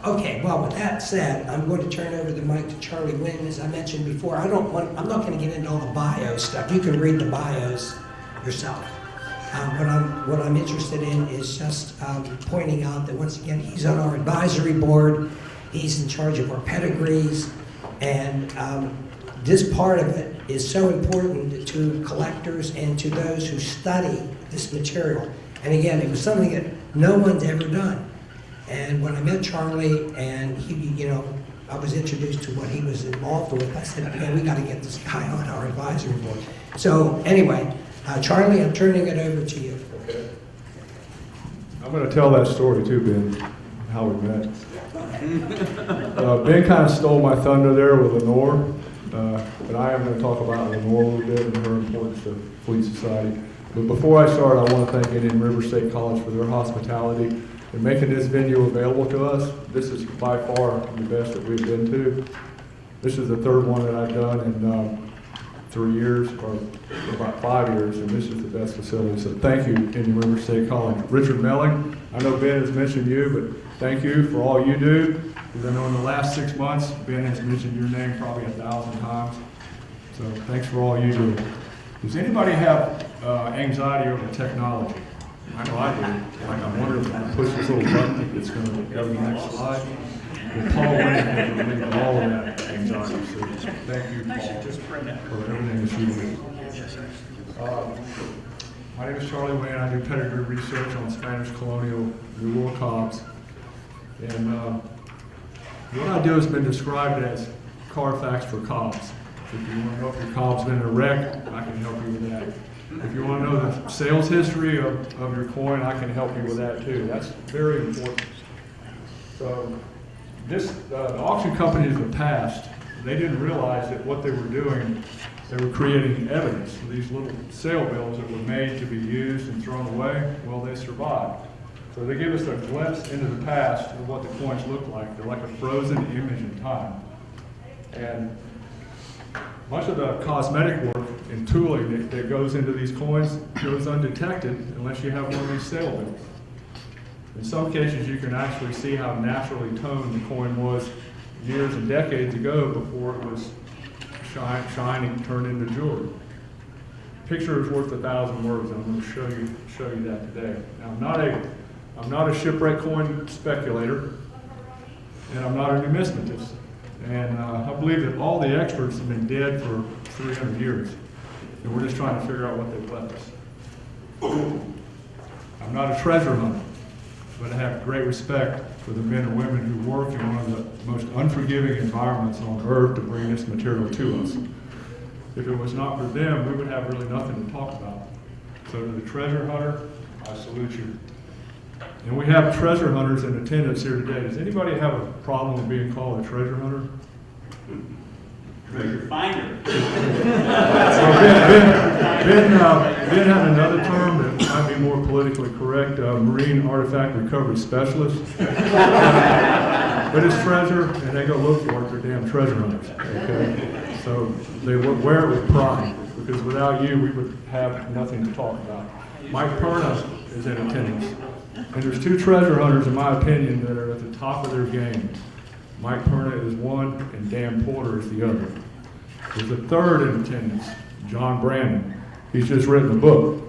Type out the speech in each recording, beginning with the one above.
Okay, well, with that said, I'm going to turn over the mic to Charlie Winn. As I mentioned before, I'm not going to get into all the bio stuff. You can read the bios yourself. What I'm interested in is just pointing out that once again, he's on our advisory board. He's in charge of our pedigrees, and this part of it is so important to collectors and to those who study this material. And again, it was something that no one's ever done. And when I met Charlie and he, I was introduced to what he was involved with, I said, man, we got to get this guy on our advisory board. So anyway, Charlie, I'm turning it over to you. Okay. I'm going to tell that story too, Ben, how we met. Ben kind of stole my thunder there with Lenore, but I am going to talk about Lenore a little bit and her importance to Fleet Society. But before I start, I want to thank Indian River State College for their hospitality and making this venue available to us. This is by far the best that we've been to. This is the third one that I've done in 3 years, or about 5 years, and this is the best facility. So thank you, Indian River State College. Richard Melling, I know Ben has mentioned you, but thank you for all you do, because I know in the last 6 months, Ben has mentioned your name probably 1,000 times. So thanks for all you do. Does anybody have anxiety over technology? I know I do. Like, I wonder if I push this little button, it's going to go to the next slide. Well, Paul Winn has relieved all of that anxiety. So thank you, Paul, for everything that you do. My name is Charlie Winn. I do pedigree research on Spanish colonial New World cobs. And what I do has been described as Carfax for cobs. If you want to know if your cob's been in a wreck, I can help you with that. If you want to know the sales history of your coin, I can help you with that too. That's very important. So the auction companies of the past, they didn't realize that what they were doing, they were creating evidence. So these little sale bills that were made to be used and thrown away, well, they survived. So they give us a glimpse into the past of what the coins look like. They're like a frozen image in time. And much of the cosmetic work and tooling that goes into these coins goes undetected unless you have one of these sale bills. In some cases, you can actually see how naturally toned the coin was years and decades ago before it was shining, turned into jewelry. Picture is worth 1,000 words, and I'm going to show you that today. Now, I'm not a shipwreck coin speculator, and I'm not a numismatist. And I believe that all the experts have been dead for 300 years, and we're just trying to figure out what they've left us. I'm not a treasure hunter, but I have great respect for the men and women who work in one of the most unforgiving environments on earth to bring this material to us. If it was not for them, we would have really nothing to talk about. So to the treasure hunter, I salute you. And we have treasure hunters in attendance here today. Does anybody have a problem with being called a treasure hunter? Treasure finder. Ben had another term that might be more politically correct, marine artifact recovery specialist. But it's treasure, and they go look for it, they're damn treasure hunters, okay? So they wear it with pride, because without you, we would have nothing to talk about. Mike Perna is in attendance. And there's two treasure hunters, in my opinion, that are at the top of their game. Mike Perna is one, and Dan Porter is the other. There's a third in attendance, John Brandon. He's just written a book.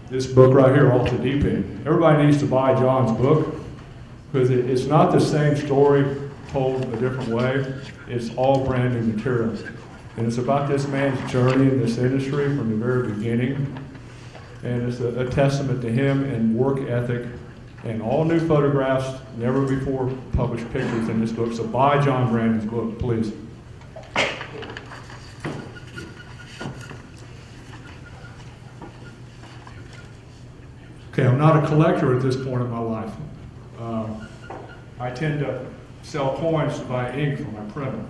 This book right here, Off the Deep End. Everybody needs to buy John's book, because it's not the same story told a different way. It's all brand new material. And it's about this man's journey in this industry from the very beginning. And it's a testament to him and work ethic and all new photographs, never before published pictures in this book. So buy John Brandon's book, please. Okay, I'm not a collector at this point in my life. I tend to sell coins to buy ink for my printer.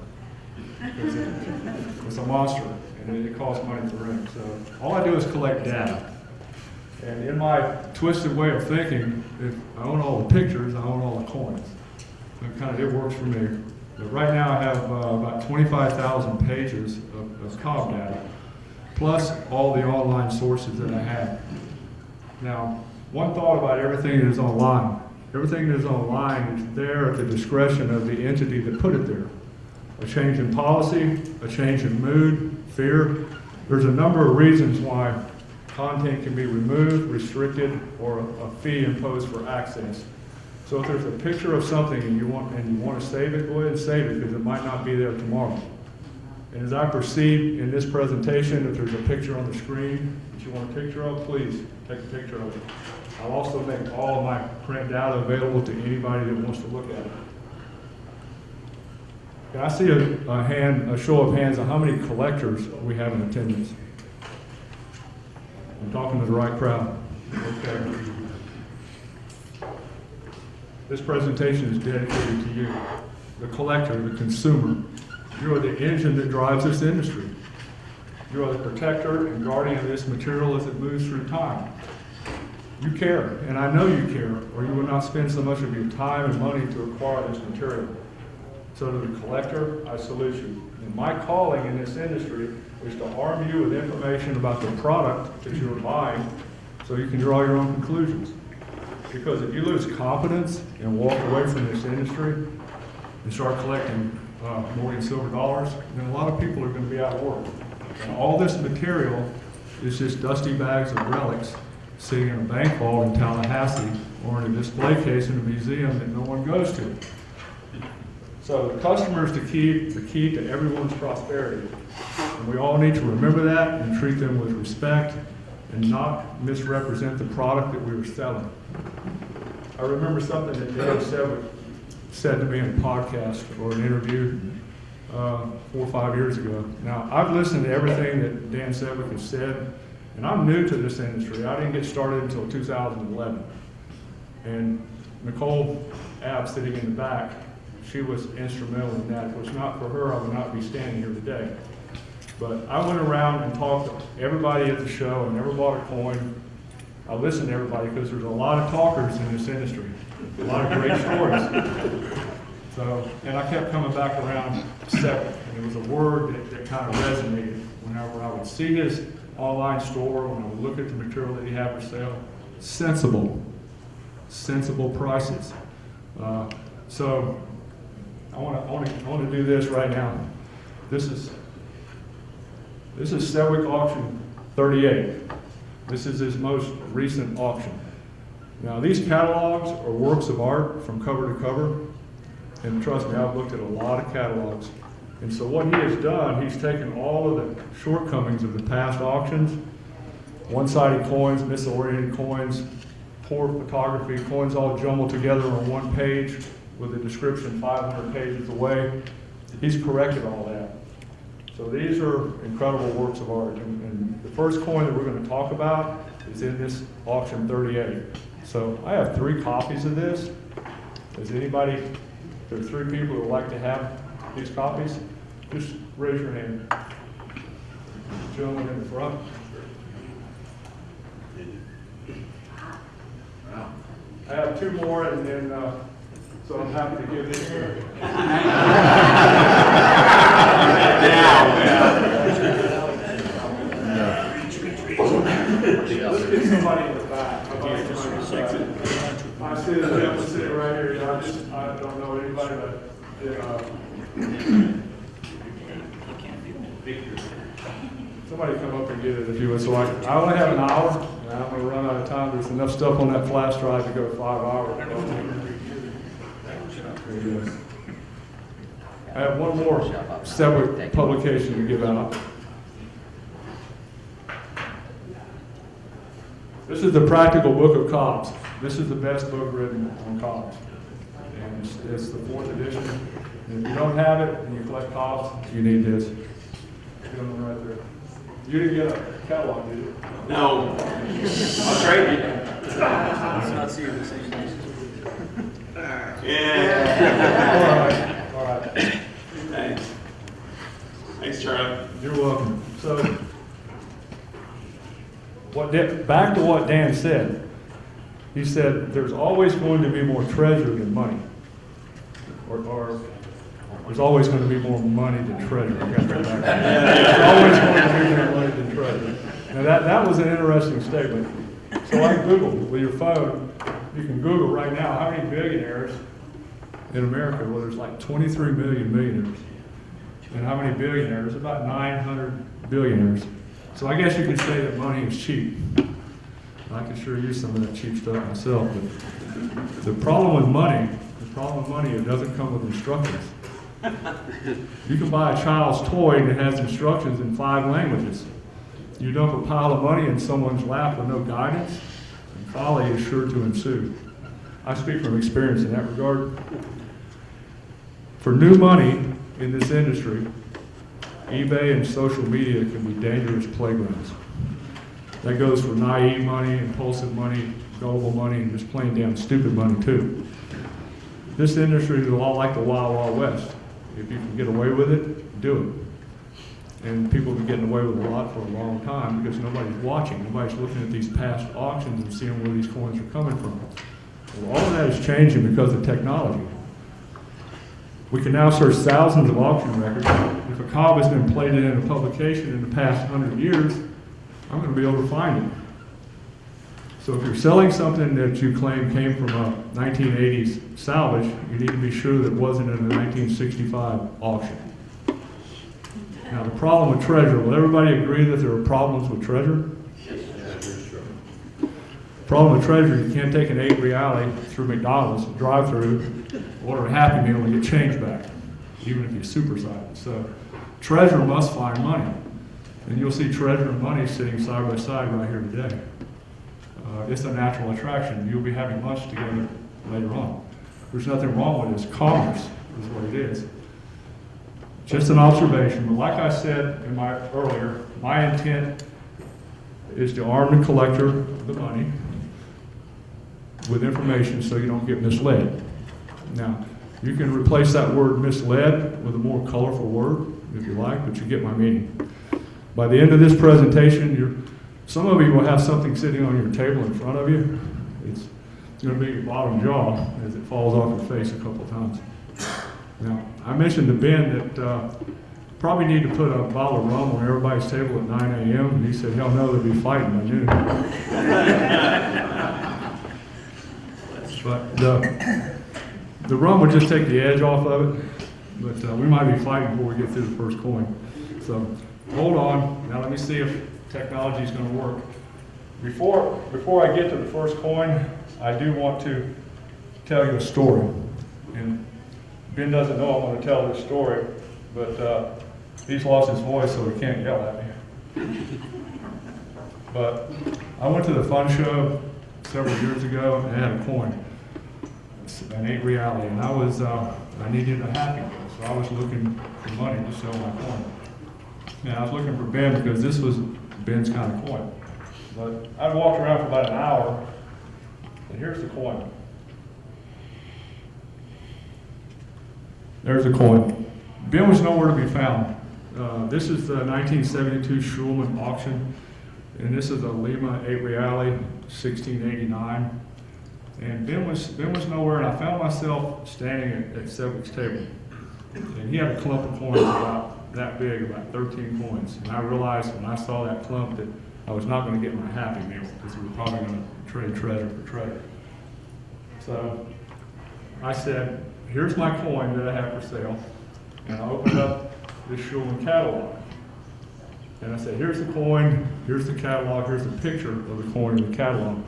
It's a monster, and it costs money to ink. So all I do is collect data. And in my twisted way of thinking, if I own all the pictures, I own all the coins. So it works for me. But right now I have about 25,000 pages of cob data, plus all the online sources that I have. Now, one thought about everything that is online. Everything that is online is there at the discretion of the entity that put it there. A change in policy, a change in mood, fear. There's a number of reasons why content can be removed, restricted, or a fee imposed for access. So if there's a picture of something and you want to save it, go ahead and save it because it might not be there tomorrow. And as I proceed in this presentation, if there's a picture on the screen that you want a picture of, please take a picture of it. I'll also make all of my print data available to anybody that wants to look at it. I see a show of hands on how many collectors we have in attendance. I'm talking to the right crowd. Okay. This presentation is dedicated to you, the collector, the consumer. You are the engine that drives this industry. You are the protector and guardian of this material as it moves through time. You care, and I know you care, or you would not spend so much of your time and money to acquire this material. So to the collector, I salute you. And my calling in this industry is to arm you with information about the product that you're buying so you can draw your own conclusions. Because if you lose confidence and walk away from this industry and start collecting more than silver dollars, then a lot of people are going to be out of work. And all this material is just dusty bags of relics sitting in a bank vault in Tallahassee or in a display case in a museum that no one goes to. So the customer is the key to everyone's prosperity. And we all need to remember that and treat them with respect and not misrepresent the product that we were selling. I remember something that Dan said to me in a podcast or an interview 4 or 5 years ago. Now, I've listened to everything that Dan Sedgwick has said, and I'm new to this industry. I didn't get started until 2011. And Nicole Abb, sitting in the back, she was instrumental in that. If it was not for her, I would not be standing here today. But I went around and talked to everybody at the show. I never bought a coin. I listened to everybody because there's a lot of talkers in this industry, a lot of great stories. So, and I kept coming back around separate. And it was a word that kind of resonated whenever I would see his online store, when I would look at the material that he had for sale. Sensible prices. So I want to do this right now. This is Sedgwick auction 38. This is his most recent auction. Now these catalogs are works of art from cover to cover, and trust me, I've looked at a lot of catalogs. And so what he has done, he's taken all of the shortcomings of the past auctions, one-sided coins, misoriented coins, poor photography, coins all jumbled together on one page with a description 500 pages away. He's corrected all that. So these are incredible works of art. And the first coin that we're going to talk about is in this auction 38. So I have 3 copies of this. Does anybody, there are 3 people who would like to have these copies? Just raise your hand. Gentleman in the front. I have 2 more, and then so I'm happy to give these to you. Let's get somebody in the back. I see the gentleman sitting right here. I don't know anybody that somebody come up and get it if you would. So I only have an hour, and I'm going to run out of time. There's enough stuff on that flash drive to go 5 hours. I have one more Sedgwick publication to give out. This is the Practical Book of Cobbs. This is the best book written on Cobbs. And it's the 4th edition. And if you don't have it and you collect Cobbs, you need this. Gentleman right there. You didn't get a catalog, did you? No. I'll trade you. Let's not see you this evening. Yeah. All right. Thanks. Thanks, Charlie. You're welcome. So, back to what Dan said. He said there's always going to be more treasure than money. Or there's always going to be more money than treasure. I got that back. There's always going to be more money than treasure. Now that was an interesting statement. So I Googled with your phone, You can Google right now how many billionaires in America. Well, there's like 23 million millionaires. And how many billionaires? About 900 billionaires. So I guess you could say that money is cheap. I could sure use some of that cheap stuff myself. But the problem with money, it doesn't come with instructions. You can buy a child's toy that has instructions in 5 languages. You dump a pile of money in someone's lap with no guidance, and folly is sure to ensue. I speak from experience in that regard. For new money in this industry, eBay and social media can be dangerous playgrounds. That goes for naive money, impulsive money, gullible money, and just plain damn stupid money too. This industry is a lot like the Wild Wild West. If you can get away with it, do it. And people have been getting away with a lot for a long time because nobody's watching. Nobody's looking at these past auctions and seeing where these coins are coming from. Well, all of that is changing because of technology. We can now search thousands of auction records. If a cob has been plated in a publication in the past 100 years, I'm going to be able to find it. So if you're selling something that you claim came from a 1980s salvage, you need to be sure that it wasn't in a 1965 auction. Now the problem with treasure, will everybody agree that there are problems with treasure? Problem with treasure, you can't take an 8 reale through McDonald's, drive-through, order a Happy Meal and get change back, even if you supersize it. So treasure must find money. And you'll see treasure and money sitting side by side right here today. It's a natural attraction. You'll be having lunch together later on. There's nothing wrong with it. It's commerce is what it is. Just an observation, but like I said earlier, my intent is to arm the collector of the money with information so you don't get misled. Now, you can replace that word misled with a more colorful word if you like, but you get my meaning. By the end of this presentation, some of you will have something sitting on your table in front of you. It's going to be your bottom jaw as it falls off your face a couple of times. Now, I mentioned to Ben that probably need to put a bottle of rum on everybody's table at 9 a.m. And he said, hell no, they'll be fighting by noon. But the rum would just take the edge off of it. But we might be fighting before we get through the first coin. So hold on. Now let me see if technology is going to work. Before I get to the first coin, I do want to tell you a story. And Ben doesn't know I'm going to tell this story, but he's lost his voice, so he can't yell at me. But I went to the fun show several years ago and I had a coin, an 8 reale, and I needed a Happy Meal, so I was looking for money to sell my coin. And I was looking for Ben because this was Ben's kind of coin. But I walked around for about an hour, and here's the coin. There's the coin. Ben was nowhere to be found. This is the 1972 Schulman auction, and this is a Lima 8 reale, 1689. And Ben was nowhere, and I found myself standing at Sedgwick's table. And he had a clump of coins about that big, about 13 coins. And I realized when I saw that clump that I was not going to get my Happy Meal because we were probably going to trade treasure for treasure. So I said, here's my coin that I have for sale. And I opened up this Schulman catalog. And I said, here's the coin, here's the catalog, here's the picture of the coin in the catalog.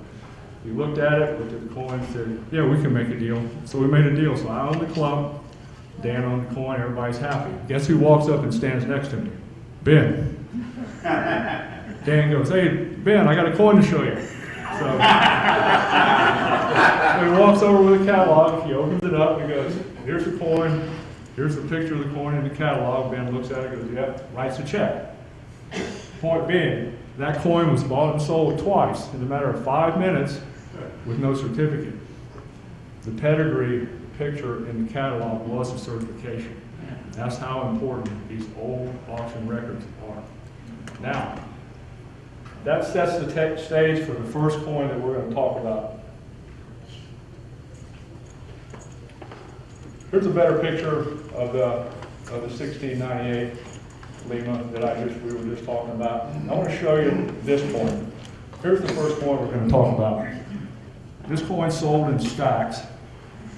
He looked at it, looked at the coin, and said, yeah, we can make a deal. So we made a deal. So I own the clump, Dan owned the coin, everybody's happy. Guess who walks up and stands next to me? Ben. Dan goes, hey, Ben, I got a coin to show you. So he walks over with a catalog, he opens it up, and he goes, here's the coin, here's the picture of the coin in the catalog. Ben looks at it and goes, yeah, writes a check. Point being, that coin was bought and sold twice in a matter of 5 minutes with no certificate. The pedigree picture in the catalog was a certification. That's how important these old auction records are. Now, that sets the stage for the first coin that we're going to talk about. Here's a better picture of the 1698 Lima that we were just talking about. I want to show you this coin. Here's the first coin we're going to talk about. This coin sold in stacks.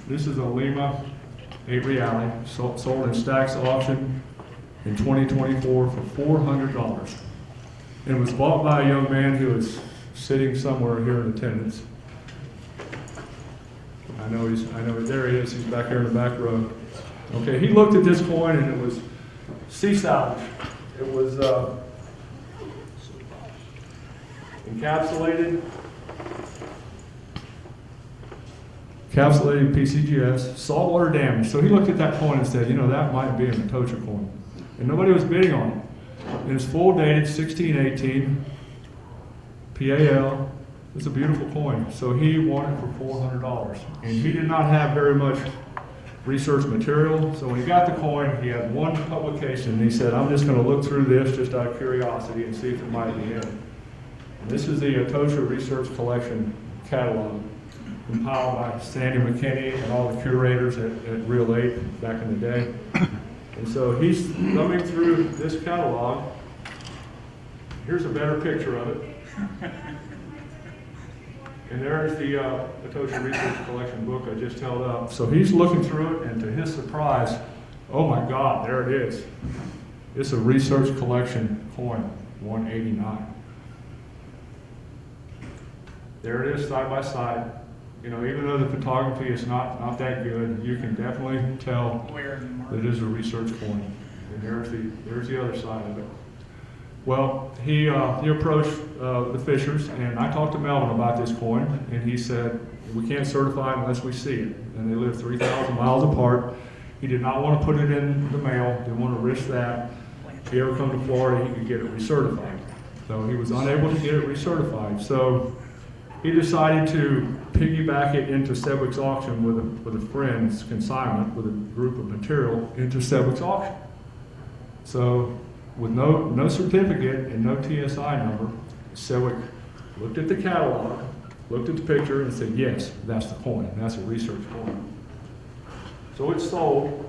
This is a Lima 8 Reale, sold in stacks auction in 2024 for $400. And was bought by a young man who was sitting somewhere here in attendance. There he is, he's back here in the back row. Okay, he looked at this coin and it was sea salvage. It was encapsulated PCGS, saltwater damage. So he looked at that coin and said, that might be an Atocha coin. And nobody was bidding on it. And it's full dated 1618, PAL. It's a beautiful coin. So he won it for $400. And he did not have very much research material. So when he got the coin, he had one publication. And he said, I'm just going to look through this just out of curiosity and see if it might be in. And this is the Atocha Research Collection catalog, compiled by Sandy McKinney and all the curators at Real 8 back in the day. And so he's thumbing through this catalog. Here's a better picture of it. And there's the Atocha Research Collection book I just held up. So he's looking through it, and to his surprise, oh my God, there it is. It's a Research Collection coin, 189. There it is side by side. Even though the photography is not that good, you can definitely tell that it is a research coin. And there's the other side of it. Well, he approached the Fishers, and I talked to Melvin about this coin, and he said, we can't certify it unless we see it. And they live 3,000 miles apart. He did not want to put it in the mail, didn't want to risk that. If he ever come to Florida, he could get it recertified. So he was unable to get it recertified. So he decided to piggyback it into Sedgwick's auction with a friend's consignment, with a group of material into Sedgwick's auction. So with no certificate and no TSI number, Sedgwick looked at the catalog, looked at the picture, and said, yes, that's the coin. That's a research coin. So it's sold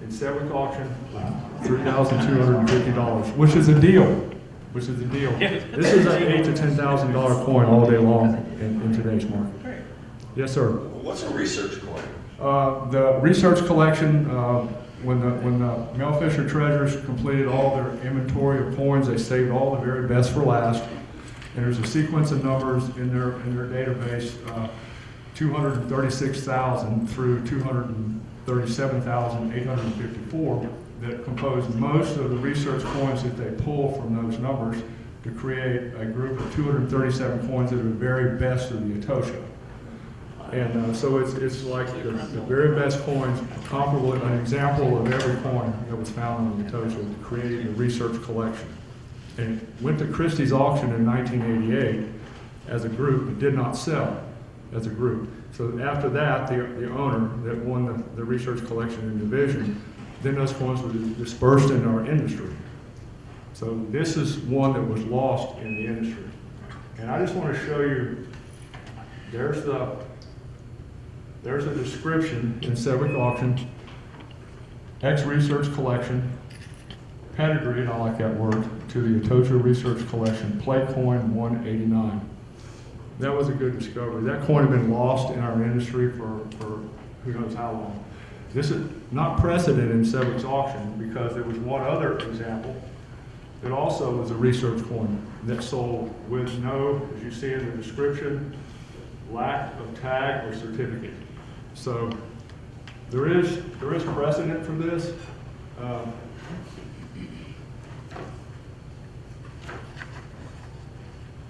in Sedgwick auction for $3,250, which is a deal. This is an $8,000 to $10,000 coin all day long in today's market. Yes, sir. What's a research coin? The research collection, when the Mel Fisher treasurers completed all their inventory of coins, they saved all the very best for last. And there's a sequence of numbers in their database, 236,000 through 237,854. That compose most of the research coins that they pull from those numbers to create a group of 237 coins that are the very best of the Atocha. And so it's like the very best coins, comparable, an example of every coin that was found on the Atocha, creating a research collection. And it went to Christie's auction in 1988 as a group, but did not sell as a group. So after that, the owner that won the research collection in division, then those coins were dispersed in our industry. So this is one that was lost in the industry. And I just want to show you, there's a description in Sedgwick auction, X-Research Collection, Pedigree, and I like that word, to the Atocha Research Collection, plate coin 189. That was a good discovery. That coin had been lost in our industry for who knows how long. This is not precedent in Sedgwick's auction because there was one other example that also was a research coin that sold with no, as you see in the description, lack of tag or certificate. So there is precedent for this.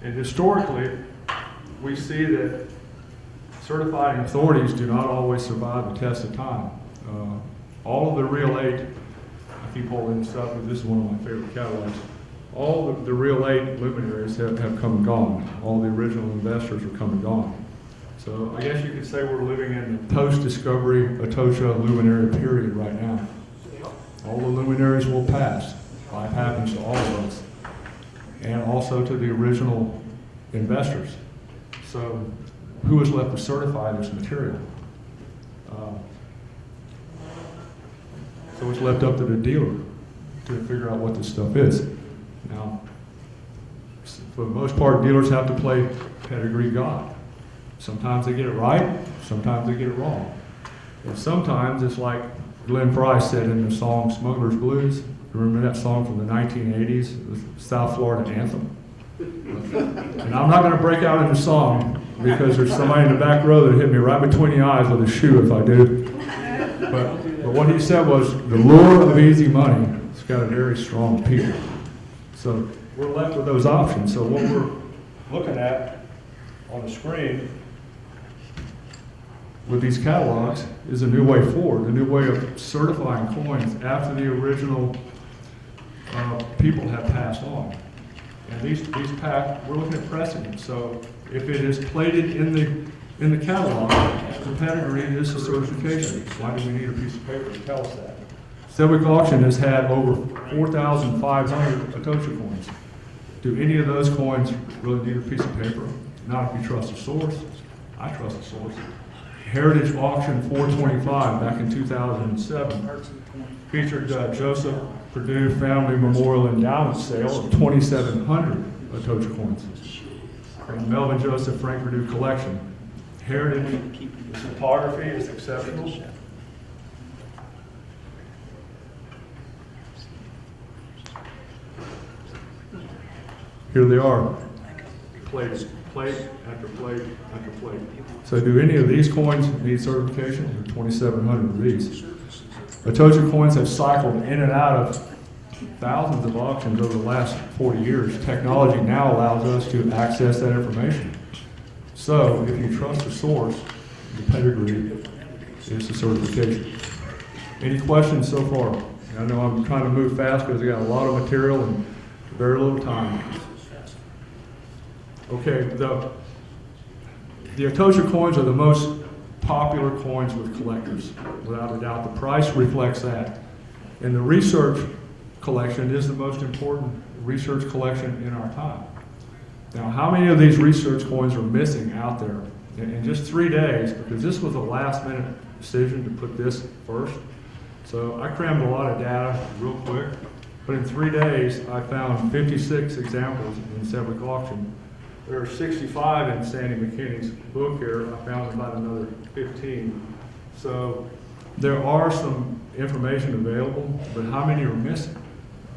And historically, we see that certifying authorities do not always survive the test of time. All of the Real 8, I keep holding this up, but this is one of my favorite catalogs. All of the Real 8 luminaries have come and gone. All the original investors are come and gone. So I guess you could say we're living in the post-discovery Atocha luminary period right now. All the luminaries will pass. Life happens to all of us. And also to the original investors. So who is left to certify this material? So it's left up to the dealer to figure out what this stuff is. Now, for the most part, dealers have to play pedigree God. Sometimes they get it right, sometimes they get it wrong. And sometimes it's like Glenn Price said in the song Smuggler's Blues. Remember that song from the 1980s? It was South Florida anthem. And I'm not going to break out into song because there's somebody in the back row that hit me right between the eyes with a shoe if I do. But what he said was, the lure of easy money has got a very strong appeal. So we're left with those options. So what we're looking at on the screen with these catalogs is a new way forward, a new way of certifying coins after the original people have passed on. And these we're looking at precedent. So if it is plated in the catalog, the pedigree is a certification. Why do we need a piece of paper to tell us that? Civic Auction has had over 4,500 Atocha coins. Do any of those coins really need a piece of paper? Not if you trust the source. I trust the source. Heritage Auction 425 back in 2007 featured Joseph Purdue Family Memorial Endowment sale of 2,700 Atocha coins. And Melvin Joseph Frank Purdue collection. Heritage, the photography is exceptional. Here they are, plate after plate after plate. So do any of these coins need certification? There are 2,700 of these. Atocha coins have cycled in and out of thousands of auctions over the last 40 years. Technology now allows us to access that information. So if you trust the source, the pedigree is the certification. Any questions so far? I know I'm trying to move fast because I got a lot of material and very little time. Okay, the Atocha coins are the most popular coins with collectors, without a doubt. The price reflects that. And the research collection is the most important research collection in our time. Now, how many of these research coins are missing out there? In just 3 days, because this was a last-minute decision to put this first. So I crammed a lot of data real quick, but in 3 days, I found 56 examples in Civic Auction. There are 65 in Sandy McKinney's book here. I found about another 15. So there are some information available, but how many are missing?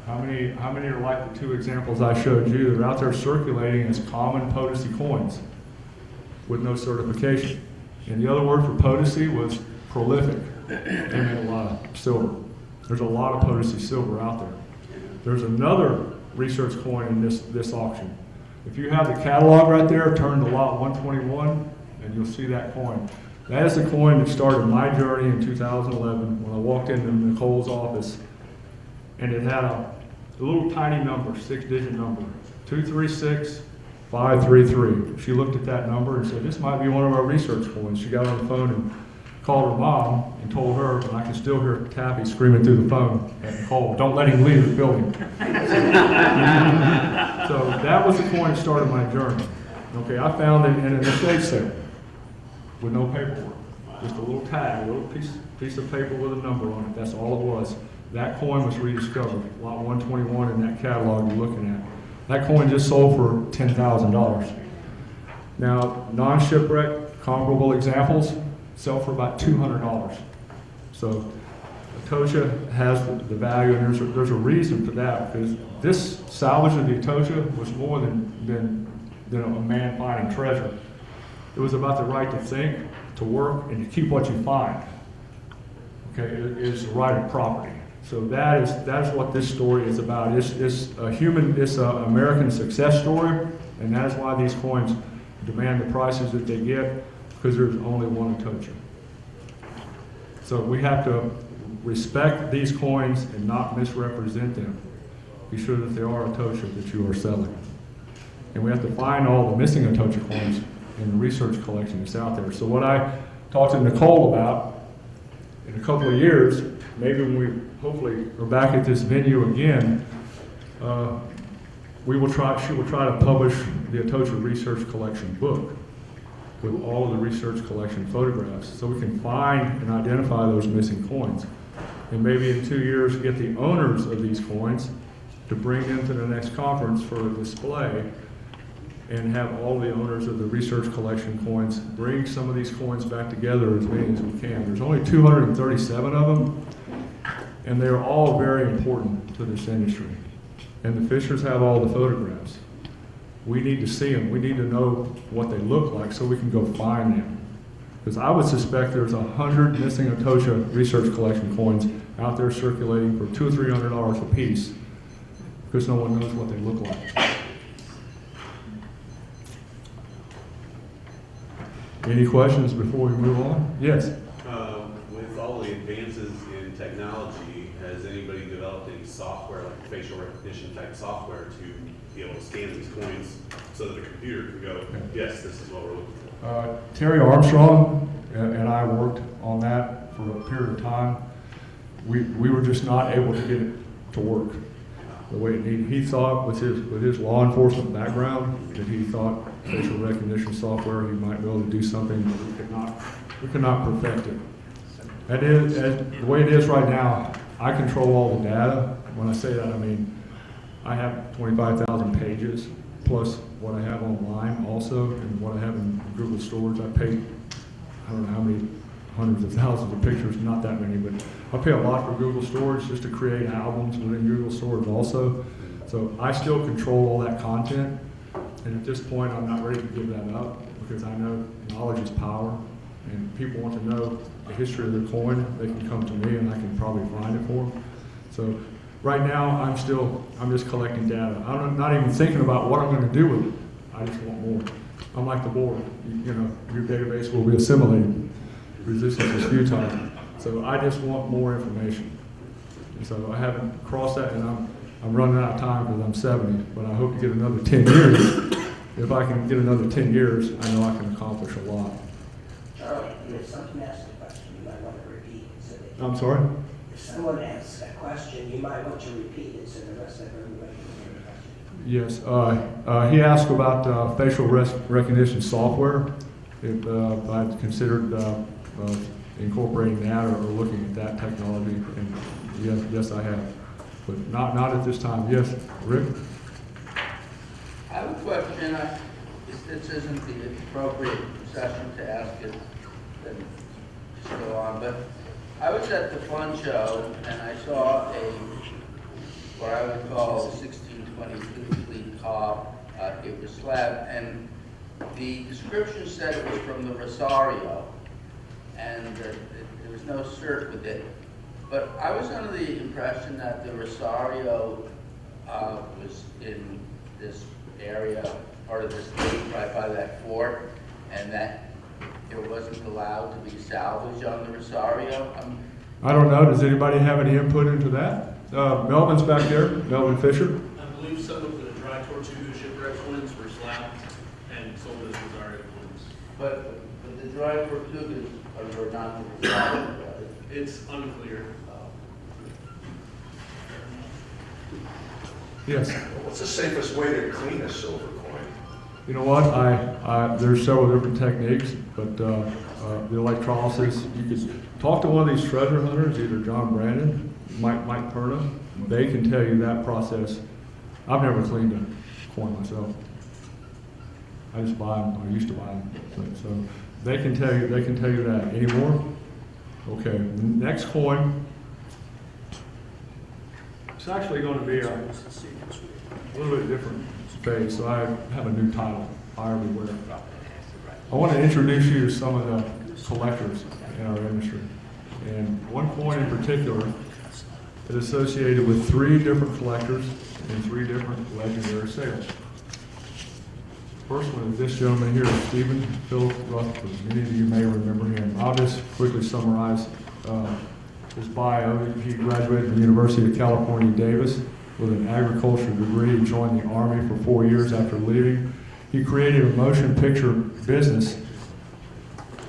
How many are like the 2 examples I showed you that are out there circulating as common potency coins with no certification? And the other word for potency was prolific. They meant a lot of silver. There's a lot of potency silver out there. There's another research coin in this auction. If you have the catalog right there, turn to lot 121, and you'll see that coin. That is the coin that started my journey in 2011 when I walked into Nicole's office, and it had a little tiny number, 6-digit number, 236533. She looked at that number and said, this might be one of our research coins. She got on the phone and called her mom and told her, and I can still hear Taffy screaming through the phone at Nicole, don't let him leave the building. So that was the coin that started my journey. Okay, I found it in an estate sale with no paperwork. Just a little tag, a little piece of paper with a number on it. That's all it was. That coin was rediscovered, lot 121 in that catalog you're looking at. That coin just sold for $10,000. Now, non-shipwreck comparable examples sell for about $200. So Atocha has the value, and there's a reason for that, because this salvage of the Atocha was more than a man finding treasure. It was about the right to think, to work, and to keep what you find. Okay, it is the right of property. So that is what this story is about. It's an American success story, and that is why these coins demand the prices that they get, because there's only one Atocha. So we have to respect these coins and not misrepresent them. Be sure that they are Atocha that you are selling. And we have to find all the missing Atocha coins in the research collection that's out there. So what I talked to Nicole about, in a couple of years, maybe when we hopefully are back at this venue again, she will try to publish the Atocha Research Collection book with all of the research collection photographs, so we can find and identify those missing coins. And maybe in 2 years, get the owners of these coins to bring them to the next conference for a display and have all the owners of the research collection coins bring some of these coins back together as many as we can. There's only 237 of them, and they're all very important to this industry. And the Fishers have all the photographs. We need to see them. We need to know what they look like so we can go find them. Because I would suspect there's 100 missing Atosha research collection coins out there circulating for $200 or $300 a piece, because no one knows what they look like. Any questions before we move on? Yes? With all the advances in technology, has anybody developed any software, like facial recognition type software, to be able to scan these coins so that a computer can go, yes, this is what we're looking for? Terry Armstrong and I worked on that for a period of time. We were just not able to get it to work the way it needed. He thought with his law enforcement background that he thought facial recognition software, he might be able to do something, but we could not perfect it. That is, the way it is right now, I control all the data. When I say that, I mean, I have 25,000 pages, plus what I have online also, and what I have in Google Storage. I pay, I don't know how many hundreds of thousands of pictures, not that many, but I pay a lot for Google Storage just to create albums within Google Storage also. So I still control all that content, and at this point I'm not ready to give that up, because I know knowledge is power, and people want to know the history of their coin. They can come to me and I can probably find it for them. So right now I'm just collecting data. I'm not even thinking about what I'm going to do with it. I just want more. I'm like the board, you know, your database will be assimilated. Resistance is futile. So I just want more information. And so I haven't crossed that, and I'm running out of time because I'm 70, but I hope to get another 10 years. If I can get another 10 years, I know I can accomplish a lot. Charlie, if someone asks a question, you might want to repeat it. So that I'm sorry? if someone asks a question, you might want to repeat it so the rest of everybody can hear the question. Yes. He asked about facial recognition software. If I'd considered incorporating that or looking at that technology, and yes, I have, but not at this time. Yes, Rick? I have a question. This isn't the appropriate session to ask it, then just go on, but I was at the fund show and I saw what I would call a 1622 fleet car. It was slab, and the description said it was from the Rosario, and there was no cert with it. But I was under the impression that the Rosario was in this area, part of the state, right by that fort, and that it wasn't allowed to be salvaged on the Rosario. I don't know. Does anybody have any input into that? Melvin's back there. Melvin Fisher. I believe some of the dry Tortuga shipwreck coins were slapped and sold as Rosario coins. But the dry Tortugas are not the Rosario, right? It's unclear. Yes. What's the safest way to clean a silver coin? You know what? There's several different techniques, but the electrolysis, you could talk to one of these treasure hunters, either John Brandon, Mike Perna. They can tell you that process. I've never cleaned a coin myself. I just buy them. I used to buy them. So they can tell you that. Any more? Okay. Next coin. It's actually going to be a little bit different phase, so I have a new title, Fire Beware. I want to introduce you to some of the collectors in our industry. And one coin in particular is associated with 3 different collectors and 3 different legendary sales. First one is this gentleman here, Stephen Philip Rutherford. Many of you may remember him. I'll just quickly summarize his bio. He graduated from the University of California, Davis with an agriculture degree. He joined the Army for 4 years after leaving. He created a motion picture business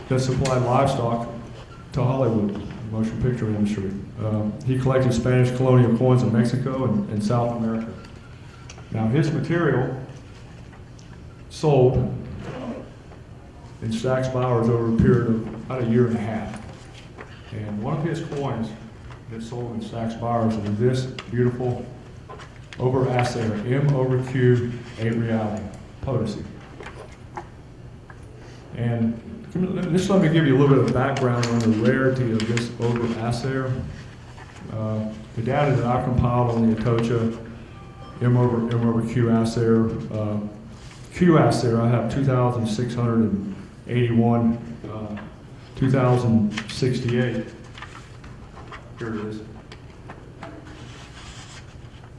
that supplied livestock to Hollywood, motion picture industry. He collected Spanish colonial coins in Mexico and South America. Now his material sold in Stack's Bowers over a period of about 1.5 years. And one of his coins that sold in Stack's Bowers is this beautiful over assayer, M/Q 8 reality. Potosi. And just let me give you a little bit of background on the rarity of this over assayer. The data that I compiled on the Atocha M over Q assayer, Q assayer, I have 2,681, 2,068. Here it is.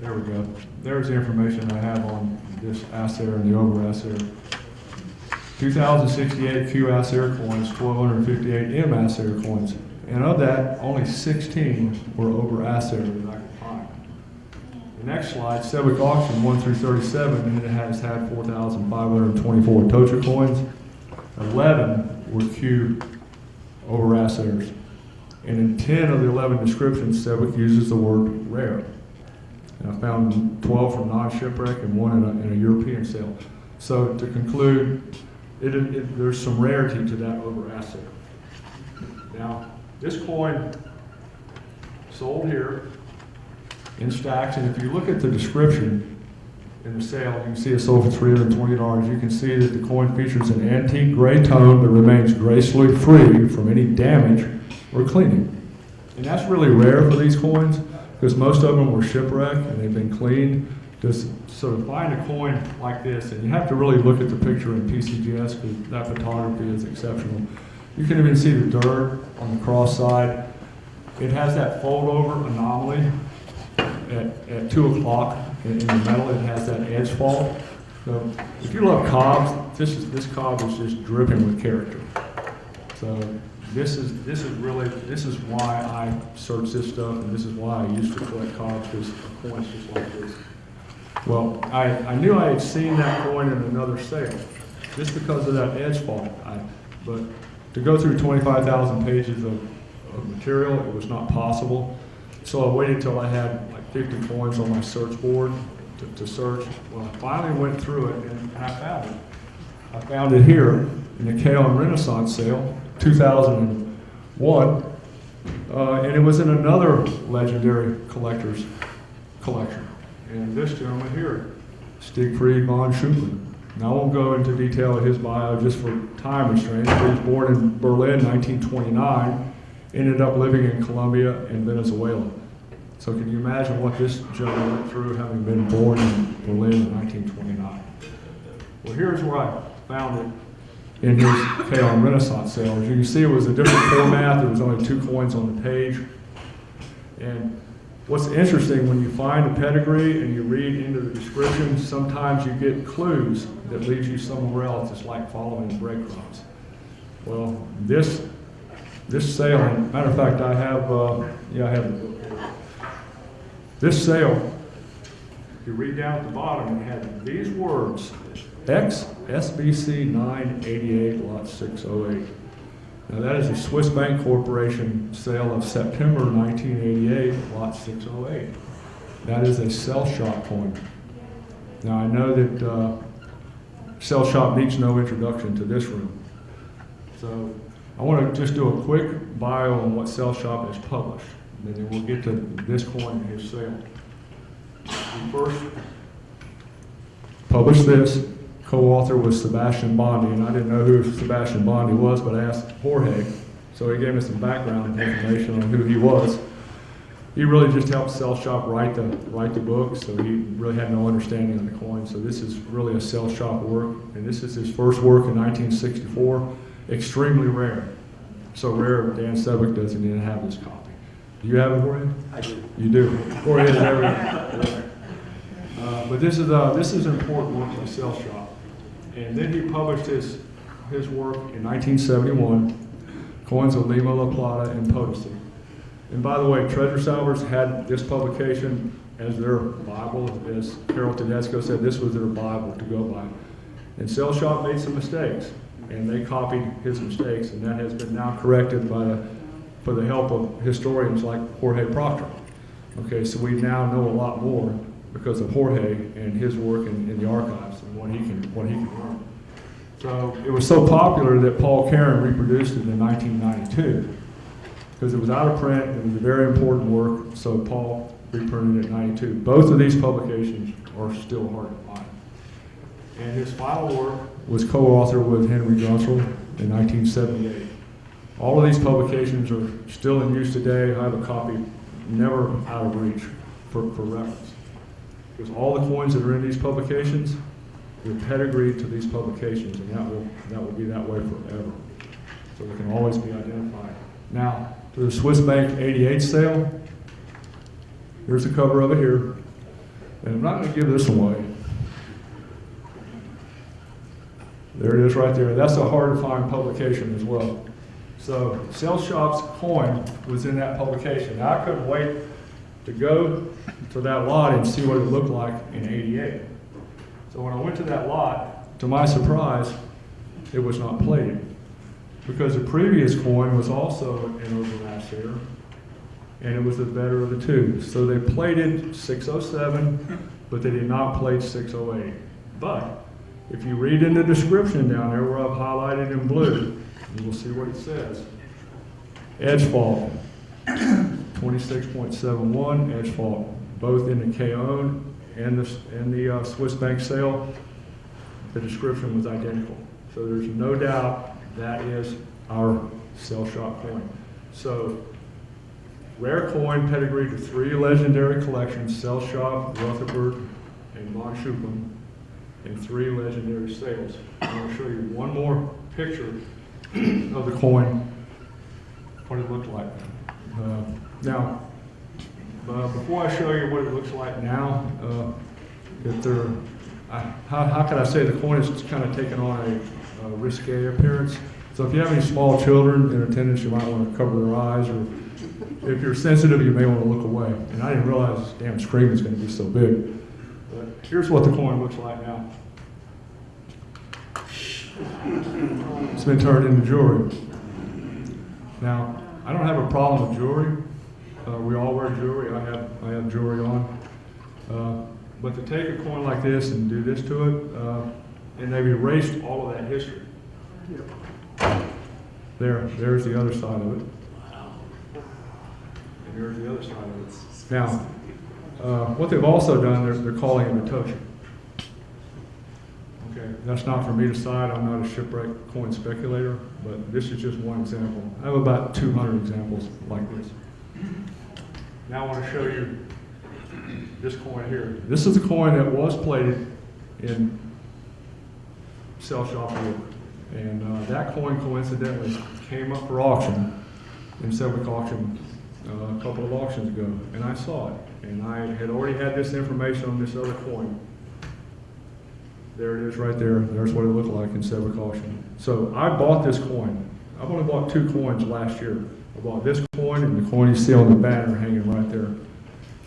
There we go. There's the information I have on this assayer and the over assayer. 2,068 Q assayer coins, 1,258 M assayer coins. And of that, only 16 were over assayer that I could find. The next slide, Civic Auction 1 through 37, and it has had 4,524 Atocha coins. 11 were Q over assayers. And in 10 of the 11 descriptions, Civic uses the word rare. And I found 12 from non-shipwreck and 1 in a European sale. So to conclude, there's some rarity to that over assayer. Now, this coin sold here in stacks, and if you look at the description in the sale, you can see it sold for $320. You can see that the coin features an antique gray tone that remains gracefully free from any damage or cleaning. And that's really rare for these coins, because most of them were shipwrecked and they've been cleaned. So to find a coin like this, and you have to really look at the picture in PCGS because that photography is exceptional. You can even see the dirt on the cross side. It has that fold over anomaly at 2 o'clock in the metal. It has that edge fault. So if you love cobs, this cob is just dripping with character. So this is why I search this stuff, and this is why I used to collect cobs, because coins just like this. Well, I knew I had seen that coin in another sale, just because of that edge fault. But to go through 25,000 pages of material, it was not possible. So I waited till I had like 50 coins on my search board to search. Well, I finally went through it and I found it. I found it here in the KLM Renaissance sale, 2001, and it was in another legendary collector's collection. And this gentleman here, Siegfried von Schumann. Now I won't go into detail of his bio just for time restraints. He was born in Berlin, 1929, ended up living in Colombia and Venezuela. So can you imagine what this gentleman went through having been born in Berlin in 1929? Well, here's where I found it in his KLM Renaissance sale. As you can see, it was a different format. There was only 2 coins on the page. And what's interesting, when you find a pedigree and you read into the description, sometimes you get clues that lead you somewhere else. It's like following breadcrumbs. Well, this sale, matter of fact, I have the book here. This sale, if you read down at the bottom, it had these words, X SBC 988 lot 608. Now that is a Swiss Bank Corporation sale of September 1988, lot 608. That is a cell shop coin. Now I know that cell shop needs no introduction to this room. So I want to just do a quick bio on what cell shop has published, and then we'll get to this coin and his sale. We first published this. Co-author was Sebastian Bondi, and I didn't know who Sebastian Bondi was, but I asked Jorge, so he gave me some background information on who he was. He really just helped Cell Shop write the book, so he really had no understanding of the coin. So this is really a Cell Shop work, and this is his first work in 1964. Extremely rare, so rare Dan Sevick doesn't even have this copy. Do you have it, Jorge? I do. You do. Jorge has everything. But this is an important work by Cell Shop. And then he published his work in 1971, Coins of Lima, La Plata, and Potosi. And by the way, Treasure Salvers had this publication as their Bible. As Carol Tedesco said, this was their Bible to go by. And Cell Shop made some mistakes, and they copied his mistakes, and that has been now corrected for the help of historians like Jorge Proctor. Okay, so we now know a lot more because of Jorge and his work in the archives and what he can learn. So it was so popular that Paul Karen reproduced it in 1992 because it was out of print. It was a very important work, so Paul reprinted it in 92. Both of these publications are still hard to find. And his final work was co-authored with Henry Gunsel in 1978. All of these publications are still in use today. I have a copy, never out of reach for reference. Because all the coins that are in these publications, they're pedigreed to these publications, and that will be that way forever. So they can always be identified. Now, to the Swiss Bank 88 sale, here's the cover of it here. And I'm not going to give this away. There it is right there. That's a hard to find publication as well. So Sales Shop's coin was in that publication. Now I couldn't wait to go to that lot and see what it looked like in '88. So when I went to that lot, to my surprise, it was not plated. Because the previous coin was also in overmass here, and it was the better of the two. So they plated 607, but they did not plate 608. But if you read in the description down there where I've highlighted in blue, you will see what it says. Edge fault, 26.71 edge fault, both in the KO and the Swiss Bank sale. The description was identical. So there's no doubt that is our Sales Shop coin. So rare coin pedigreed to 3 legendary collections, Sales Shop, Rutherford, and von Schuppen, and 3 legendary sales. I'm going to show you one more picture of the coin, what it looked like. Now, before I show you what it looks like now, how can I say the coin is kind of taken on a risque appearance. So if you have any small children in attendance, you might want to cover their eyes, or if you're sensitive, you may want to look away. And I didn't realize this damn screen was going to be so big. But here's what the coin looks like now. It's been turned into jewelry. Now, I don't have a problem with jewelry. We all wear jewelry. I have jewelry on. But to take a coin like this and do this to it, and they've erased all of that history. There's the other side of it. And there's the other side of it. Now, what they've also done, they're calling it a tocha. Okay, that's not for me to decide. I'm not a shipwreck coin speculator, but this is just one example. I have about 200 examples like this. Now I want to show you this coin here. This is a coin that was plated in Sales Shop work. And that coin coincidentally came up for auction in Sedgwick auction a couple of auctions ago. And I saw it. And I had already had this information on this other coin. There it is right there. There's what it looked like in Sedgwick auction. So I bought this coin. I've only bought 2 coins last year. I bought this coin and the coin you see on the banner hanging right there.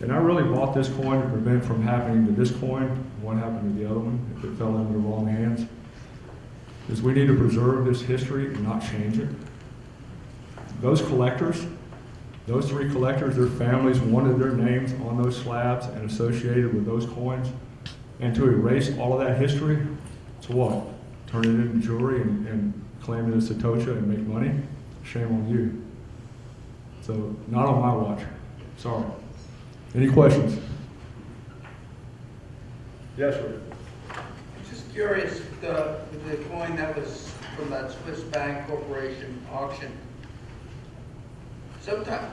And I really bought this coin to prevent from happening to this coin what happened to the other one if it fell into the wrong hands. Is we need to preserve this history and not change it. Those collectors, those 3 collectors, their families wanted their names on those slabs and associated with those coins. And to erase all of that history, to what? Turn it into jewelry and claim it as a tocha and make money? Shame on you. So, not on my watch. Sorry. Any questions? Yes, sir. Just curious, the coin that was from that Swiss Bank Corporation auction, sometime,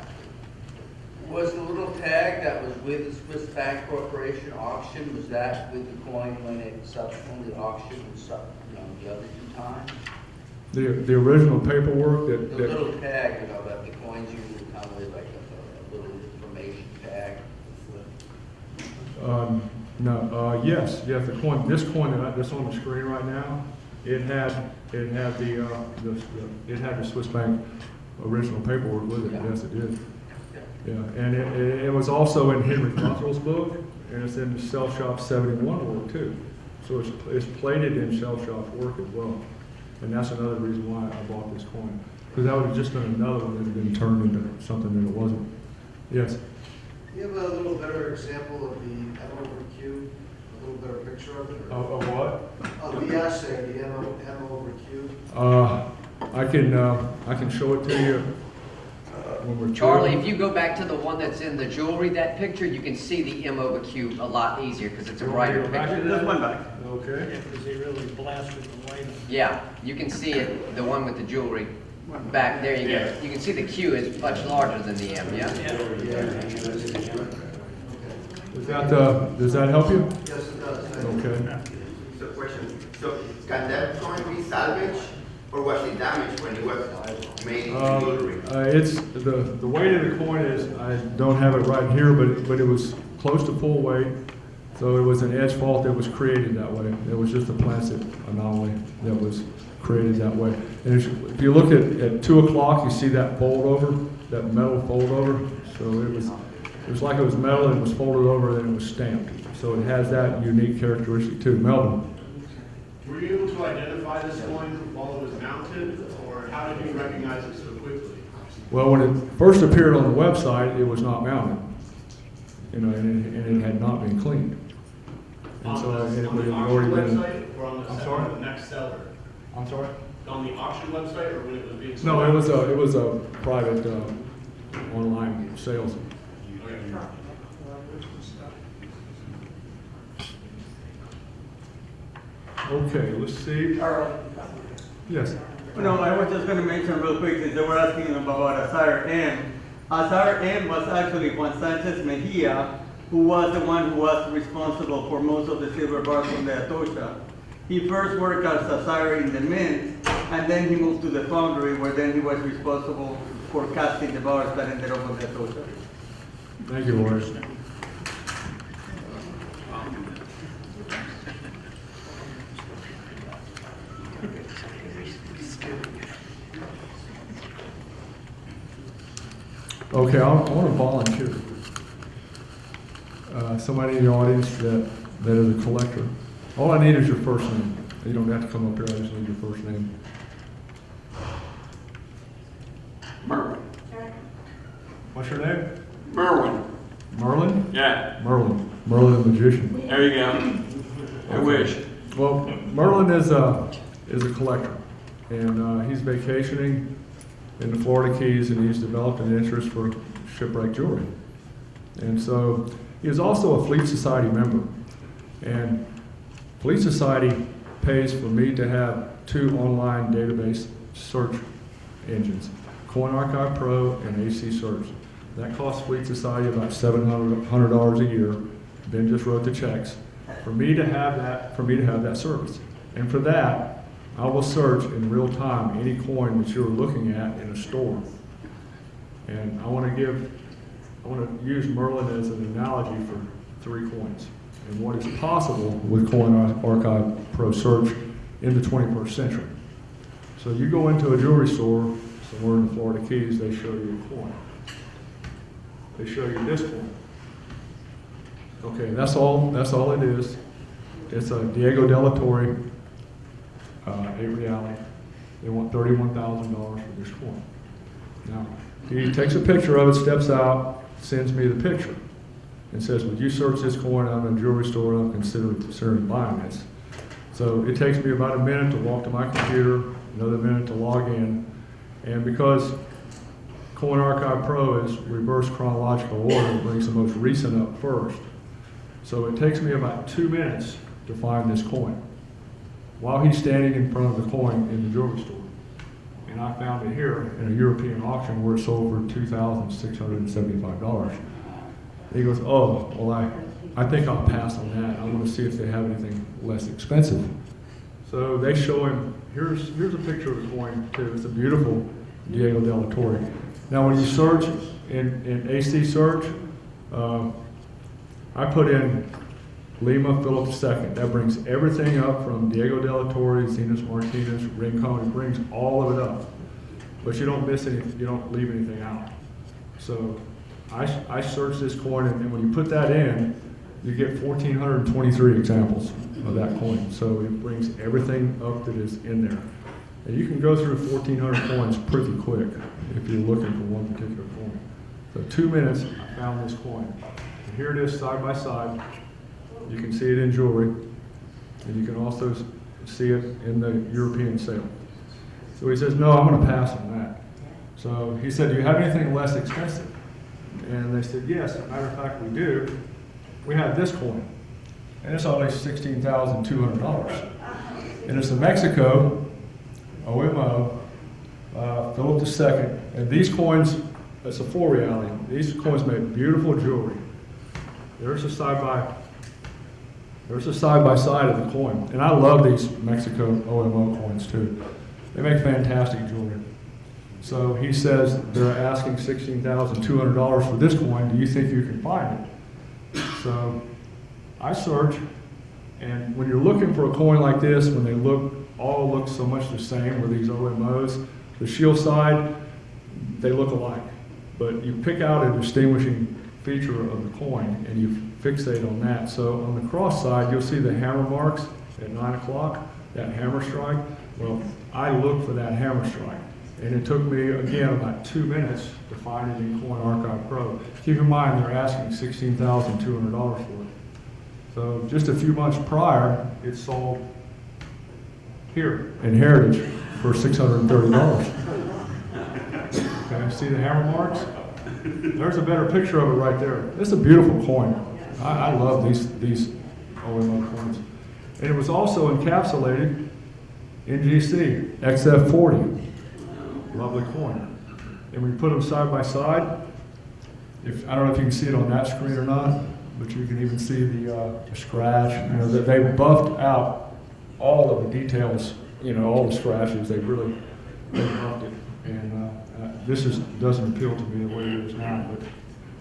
was the little tag that was with the Swiss Bank Corporation auction, was that with the coin when it subsequently auctioned the other 2 times? The original paperwork The little tag, that the coins usually come with, like a little information tag. yes, the coin. This coin that's on the screen right now, it had the Swiss Bank original paperwork with it. Yeah. Yes, it did. Yeah, and it was also in Henry Cottrell's book, and it's in the Sales Shop 71 work too. So it's plated in Sales Shop's work as well. And that's another reason why I bought this coin. Because that would have just been another one that had been turned into something that it wasn't. Yes? You have a little better example of the M over Q, a little better picture of it? Of what? Of the assay, the M over Q. I can show it to you when we're Charlie, trading. if you go back to the one that's in the jewelry, that picture, you can see the M over Q a lot easier because it's a brighter picture. Just one back. Okay. Because they really blasted the light on. Yeah, you can see it, the one with the jewelry. Back there you go. You can see the Q is much larger than the M, yeah? Does that help you? Yes, it does. Okay. So question, so can that coin be salvaged or was it damaged when it was made in jewelry? It's, the weight of the coin is, I don't have it right here, but it was close to full weight. So it was an edge fault that was created that way. It was just a plastic anomaly that was created that way. And if you look at 2 o'clock, you see that fold over, that metal fold over. So it was like it was metal and it was folded over and it was stamped. So it has that unique characteristic too. Melvin? Were you able to identify this coin while it was mounted, or how did you recognize it so quickly? Well, when it first appeared on the website, it was not mounted. You know, and it had not been cleaned. And On so the it auction would have already been. website or on the I'm sorry? the next seller? I'm sorry? On the auction website or when it was being sold? No, it was a private online sales. Okay. Okay, let's see. Yes. No, I was just going to mention real quick, since they were asking about Azar M. Azar M was actually Juan Sanchez Mejia, who was the one who was responsible for most of the silver bars from the Atosha. He first worked as Azar in the mint, and then he moved to the foundry, where then he was responsible for casting the bars that ended up on the Atosha. Thank you, Lawrence. Okay, I want to volunteer. Somebody in the audience that is a collector. All I need is your first name. You don't have to come up here, I just need your first name. Merwin. What's your name? Merwin. Merlin? Yeah, Merlin. Merlin the magician. there you go. I wish. Well, Merlin is a collector, and he's vacationing in the Florida Keys, and he's developed an interest for shipwreck jewelry. And so he is also a Fleet Society member, and Fleet Society pays for me to have 2 online database search engines, Coin Archive Pro and AC Search. That costs Fleet Society about $700 a year. Ben just wrote the checks for me to have that service. And for that, I will search in real time any coin that you're looking at in a store. And I want to use Merlin as an analogy for 3 coins and what is possible with Coin Archive Pro Search in the 21st century. So you go into a jewelry store somewhere in the Florida Keys, they show you a coin. They show you this coin. Okay, that's all it is. It's a Diego Della Torre, 8 real. They want $31,000 for this coin. Now, he takes a picture of it, steps out, sends me the picture, and says, would you search this coin? I'm in a jewelry store, I'm considering buying this. So it takes me about a minute to walk to my computer, another minute to log in, and because Coin Archive Pro is reverse chronological order, it brings the most recent up first. So it takes me about 2 minutes to find this coin while he's standing in front of the coin in the jewelry store. And I found it here in a European auction where it sold for $2,675. He goes, oh, well, I think I'll pass on that. I want to see if they have anything less expensive. So they show him, here's a picture of the coin too. It's a beautiful Diego Della Torre. Now when you search in AC search, I put in Lima Philip II. That brings everything up from Diego Della Torre, Zenas Martinez, Rincon. It brings all of it up. But you don't miss any, you don't leave anything out. So I search this coin, and then when you put that in, you get 1,423 examples of that coin. So it brings everything up that is in there. And you can go through 1,400 coins pretty quick if you're looking for one particular coin. So 2 minutes, I found this coin. And here it is side by side. You can see it in jewelry, and you can also see it in the European sale. So he says, no, I'm going to pass on that. So he said, do you have anything less expensive? And they said, yes, as a matter of fact, we do. We have this coin, and it's only $16,200. And it's a Mexico OMO, Philip II. And these coins, it's a full reality. These coins make beautiful jewelry. There's a side by side of the coin. And I love these Mexico OMO coins too. They make fantastic jewelry. So he says they're asking $16,200 for this coin. Do you think you can find it? So I search, and when you're looking for a coin like this, when they all look so much the same with these OMOs, the shield side, they look alike. But you pick out a distinguishing feature of the coin and you fixate on that. So on the cross side, you'll see the hammer marks at 9 o'clock, that hammer strike. Well, I looked for that hammer strike. And it took me, again, about 2 minutes to find it in Coin Archive Pro. Keep in mind, they're asking $16,200 for it. So just a few months prior, it sold here in Heritage for $630. Okay, see the hammer marks? There's a better picture of it right there. It's a beautiful coin. I love these OMO coins. And it was also encapsulated in GC, XF40. Lovely coin. And we put them side by side. I don't know if you can see it on that screen or not, but you can even see the scratch. You know, that they buffed out all of the details. You know, all the scratches. They buffed it. And this doesn't appeal to me the way it is now. But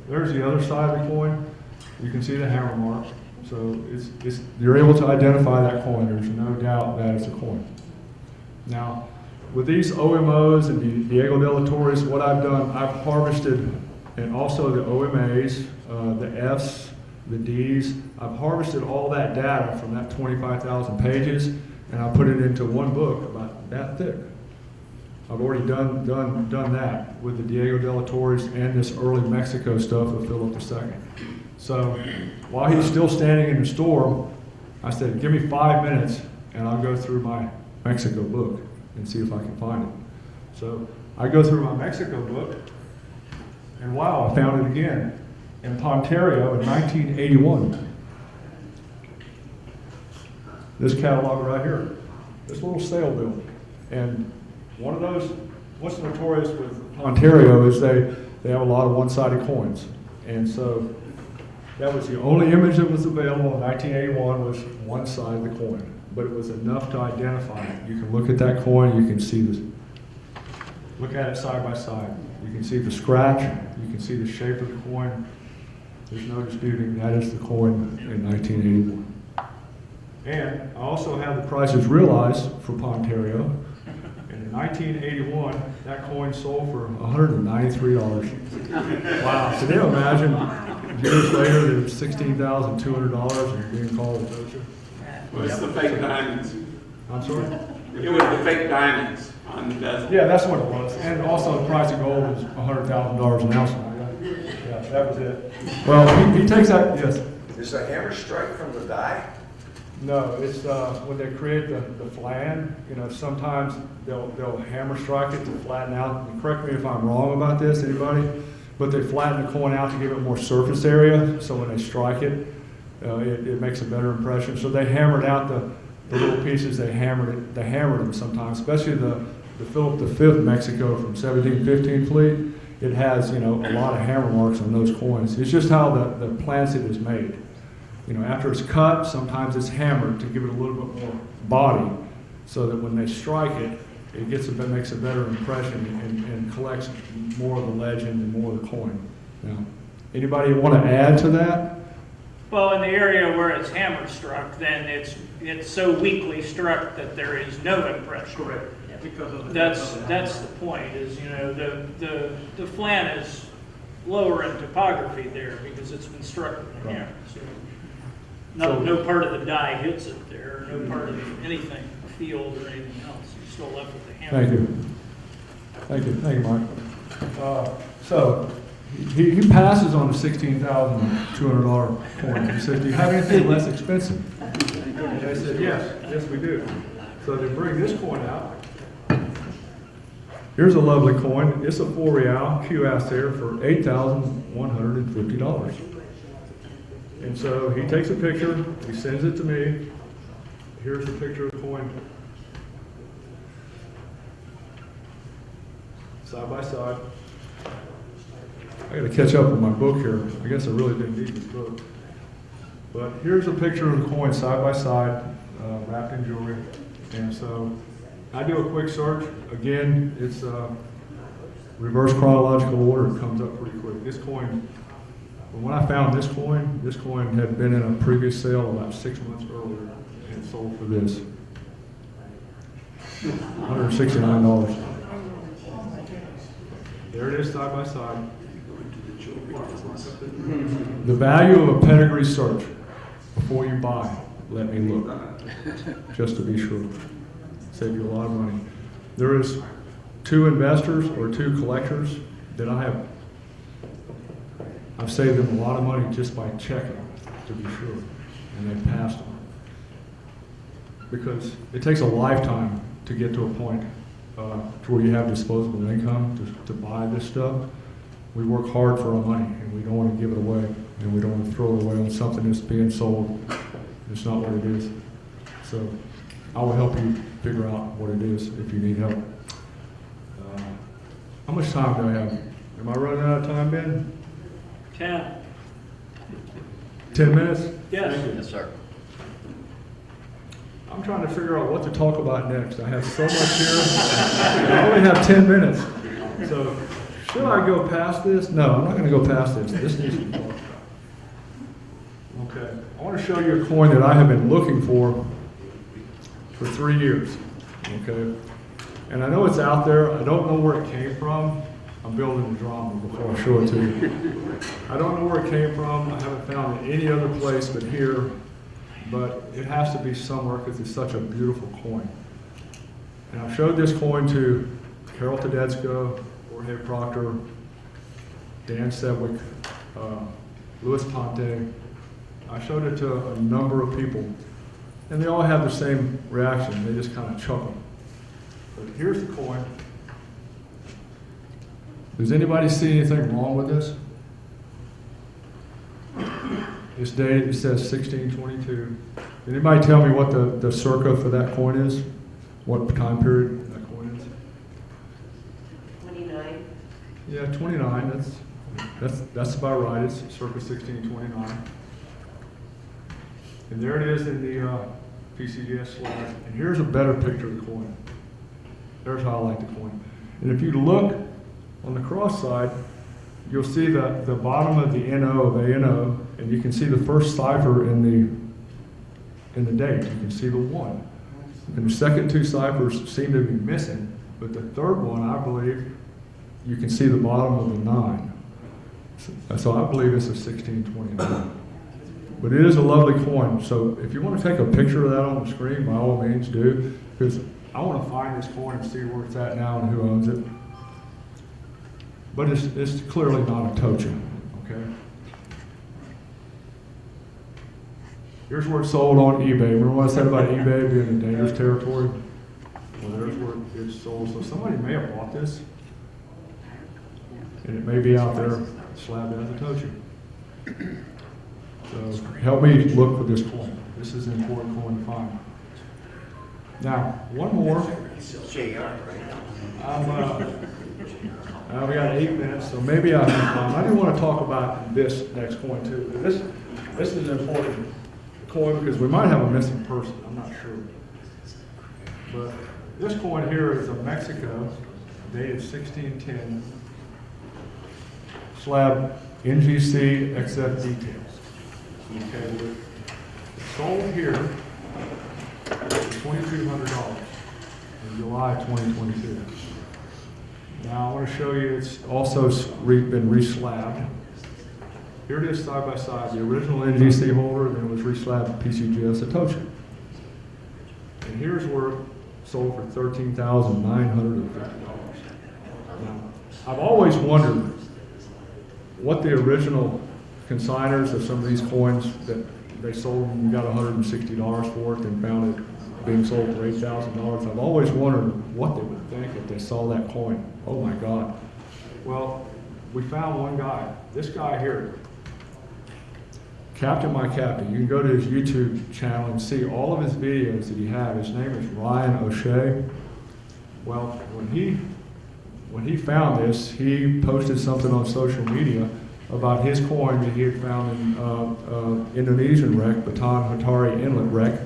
there's the other side of the coin. You can see the hammer mark. So you're able to identify that coin. There's no doubt that it's a coin. Now, with these OMOs and the Diego de la Torres, what I've done, I've harvested, and also the OMAs, the Fs, the Ds, I've harvested all that data from that 25,000 pages, and I put it into one book about that thick. I've already done that with the Diego de la Torres and this early Mexico stuff of Philip II. So while he's still standing in the store, I said, give me 5 minutes, and I'll go through my Mexico book and see if I can find it. So I go through my Mexico book, and wow, I found it again in Ontario in 1981. This catalog right here, this little sale bill. And one of those, what's notorious with Ontario is they have a lot of one-sided coins. And so that was the only image that was available in 1981 was one side of the coin. But it was enough to identify it. You can look at that coin, you can see this. Look at it side by side. You can see the scratch, you can see the shape of the coin. There's no disputing that is the coin in 1981. And I also have the prices realized for Ontario. And in 1981, that coin sold for $193. Wow, can you imagine years later that it was $16,200 and being called a doja? Well, it's the fake diamonds. I'm sorry? It was the fake diamonds on the bezel. Yeah, that's what it was. And also the price of gold was $100,000 an ounce. Yeah, that was it. Well, he takes that, yes. Is the hammer strike from the die? No, it's when they create the flan, you know, sometimes they'll hammer strike it to flatten out. And correct me if I'm wrong about this, anybody? But they flatten the coin out to give it more surface area, so when they strike it, it makes a better impression. So they hammered out the little pieces. They hammered them sometimes, especially the Philip V Mexico from 1715 fleet. It has, you know, a lot of hammer marks on those coins. It's just how the plancet is made. You know, after it's cut, sometimes it's hammered to give it a little bit more body, so that when they strike it, it makes a better impression and collects more of the legend and more of the coin. Now, anybody want to add to that? Well, in the area where it's hammer struck, then it's so weakly struck that there is no impression. Correct. Because of That's the point. Is, you know, the flan is lower in topography there because it's been struck with the hammer. So no part of the die hits it there. No part of anything, a field or anything else. You're still left with the hammer. Thank you, Mike. So he passes on the $16,200 coin. He said, "Do you have anything less expensive?" And they said, "Yes, we do." So they bring this coin out. Here's a lovely coin. It's a 4 real QS there for $8,150. And so he takes a picture, he sends it to me. Here's the picture of the coin. Side by side. I gotta catch up with my book here. I guess I really didn't need this book. But here's a picture of the coin side by side, wrapped in jewelry. And so I do a quick search. Again, it's reverse chronological order. It comes up pretty quick. This coin, when I found this coin had been in a previous sale about 6 months earlier and it sold for this. $169. There it is side by side. The value of a pedigree search before you buy, let me look, just to be sure. Save you a lot of money. There is 2 investors or 2 collectors that I've saved them a lot of money just by checking, to be sure, and they passed on. Because it takes a lifetime to get to a point to where you have disposable income to buy this stuff. We work hard for our money, and we don't want to give it away, and we don't want to throw it away on something that's being sold. It's not what it is. So I will help you figure out what it is if you need help. How much time do I have? Am I running out of time, Ben? 10. 10 minutes? Yes. Thank you. Yes, sir. I'm trying to figure out what to talk about next. I have so much here. I only have 10 minutes. So should I go past this? No, I'm not going to go past this. This needs to be talked about. Okay. I want to show you a coin that I have been looking for 3 years. Okay. And I know it's out there. I don't know where it came from. I'm building a drama before I show it to you. I don't know where it came from. I haven't found it any other place but here. But it has to be somewhere because it's such a beautiful coin. And I've showed this coin to Carol Tedesco, Jorge Proctor, Dan Sedgwick, Louis Ponte. I showed it to a number of people. And they all have the same reaction. They just kind of chuckle. But here's the coin. Does anybody see anything wrong with this? It's dated, it says 1622. Anybody tell me what the circa for that coin is? What time period that coin is? 29. Yeah, 29. That's about right. It's circa 1629. And there it is in the PCDS slide. And here's a better picture of the coin. There's how I like the coin. And if you look on the cross side, you'll see the bottom of the NO of ANO, and you can see the first cipher in the date. You can see the 1. And the second 2 ciphers seem to be missing, but the third one, I believe, you can see the bottom of the 9. So I believe it's a 1629. But it is a lovely coin. So if you want to take a picture of that on the screen, by all means do, because I want to find this coin and see where it's at now and who owns it. But it's clearly not a tocha, okay? Here's where it's sold on eBay. Remember what I said about eBay being in dangerous territory? Well, there's where it's sold. So somebody may have bought this, and it may be out there slabbed as a tocha. So help me look for this coin. This is an important coin to find. Now, one more. We got 8 minutes, so maybe I do want to talk about this next coin too. This is an important coin because we might have a missing person. I'm not sure. But this coin here is of Mexico, dated 1610, slab NGC XF details. Okay, it's sold here for $2,200 in July 2022. Now I want to show you it's also been reslabbed. Here it is side by side. The original NGC holder, then it was reslabbed PCGS Satoshi. And here's where it sold for $13,950. Now, I've always wondered what the original consigners of some of these coins that they sold and got $160 for it and found it being sold for $8,000. I've always wondered what they would think if they saw that coin. Oh my God. Well, we found one guy, this guy here, Captain My Captain. You can go to his YouTube channel and see all of his videos that he had. His name is Ryan O'Shea. Well, when he found this, he posted something on social media about his coin that he had found in Indonesian wreck, Bataan Hatari Inlet wreck.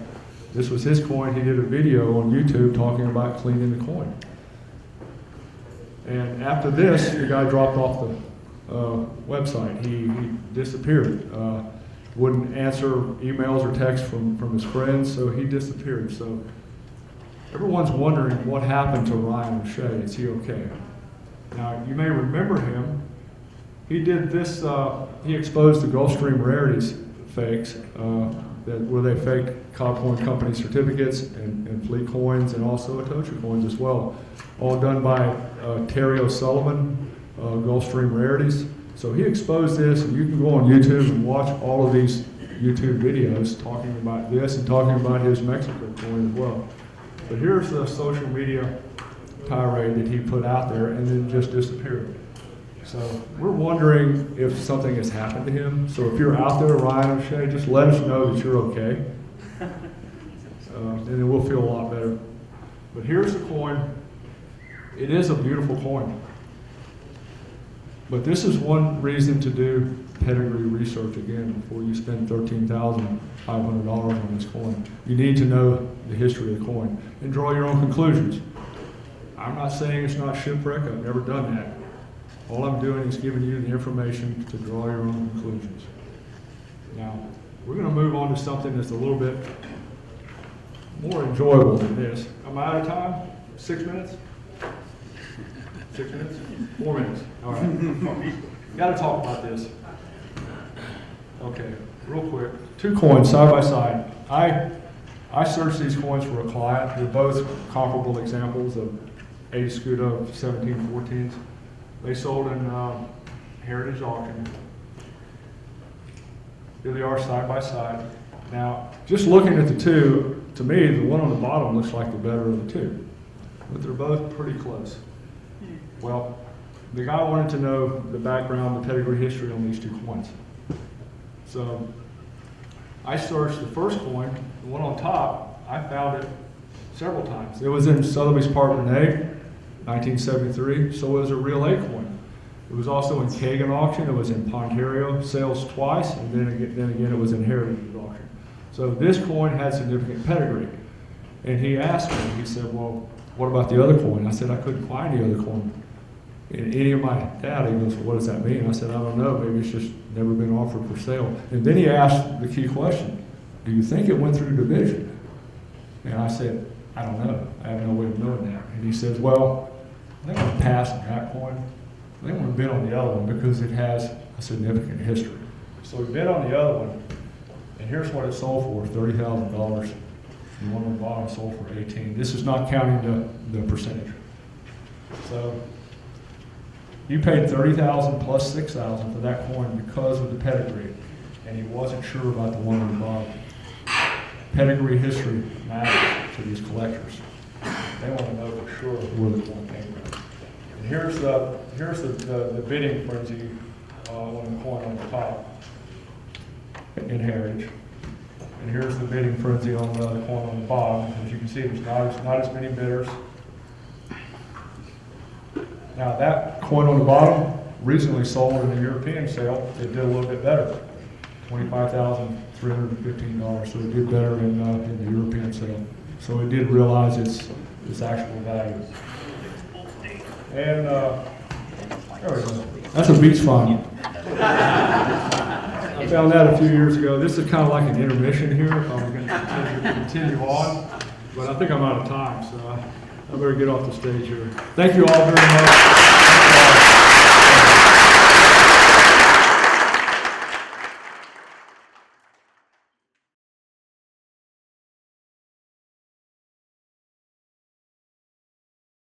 This was his coin. He did a video on YouTube talking about cleaning the coin. And after this, the guy dropped off the website. He disappeared. Wouldn't answer emails or texts from his friends, so he disappeared. So everyone's wondering what happened to Ryan O'Shea. Is he okay? Now, you may remember him. He did this, he exposed the Gulfstream Rarities fakes, where they faked Cobb Coin Company certificates and fleet coins and also Atocha coins as well. All done by Terry O'Sullivan, Gulfstream Rarities. So he exposed this, and you can go on YouTube and watch all of these YouTube videos talking about this and talking about his Mexico coin as well. But here's the social media tirade that he put out there and then just disappeared. So we're wondering if something has happened to him. So if you're out there, Ryan O'Shea, just let us know that you're okay. And then we'll feel a lot better. But here's the coin. It is a beautiful coin. But this is one reason to do pedigree research again before you spend $13,500 on this coin. You need to know the history of the coin and draw your own conclusions. I'm not saying it's not shipwreck. I've never done that. All I'm doing is giving you the information to draw your own conclusions. Now, we're going to move on to something that's a little bit more enjoyable than this. Am I out of time? 6 minutes? 6 minutes? 4 minutes. All right. Got to talk about this. Okay, real quick. Two coins side by side. I searched these coins for a client. They're both comparable examples of 80 Scudo 1714s. They sold in Heritage Auction. Here they are side by side. Now, just looking at the two, to me, the one on the bottom looks like the better of the two. But they're both pretty close. Well, the guy wanted to know the background, the pedigree history on these two coins. So I searched the first coin, the one on top. I found it several times. It was in Sotheby's Partner A, 1973, so it was a real A coin. It was also in Kagan auction, it was in Pontario sales twice, and then again it was in Heritage auction. So this coin had significant pedigree. And he asked me, he said, well, what about the other coin? I said, I couldn't find the other coin in any of my data. He goes, well, what does that mean? I said, I don't know, maybe it's just never been offered for sale. And then he asked the key question, do you think it went through division? And I said, I don't know, I have no way of knowing that. And he says, well, I think I'm going to pass on that coin. I think I'm going to bid on the other one because it has a significant history. So we bid on the other one, and here's what it sold for, $30,000. The one on the bottom sold for 18. This is not counting the percentage. So you paid $30,000 plus $6,000 for that coin because of the pedigree, and he wasn't sure about the one on the bottom. Pedigree history matters to these collectors. They want to know for sure where the coin came from. And here's the bidding frenzy on the coin on the top in Heritage. And here's the bidding frenzy on the coin on the bottom. As you can see, there's not as many bidders. Now that coin on the bottom recently sold in a European sale. It did a little bit better, $25,315. So it did better in the European sale. So it did realize its actual value. And there we go. That's a beach fund. I found that a few years ago. This is kind of like an intermission here. I'm going to continue on, but I think I'm out of time, so I better get off the stage here. Thank you all very much.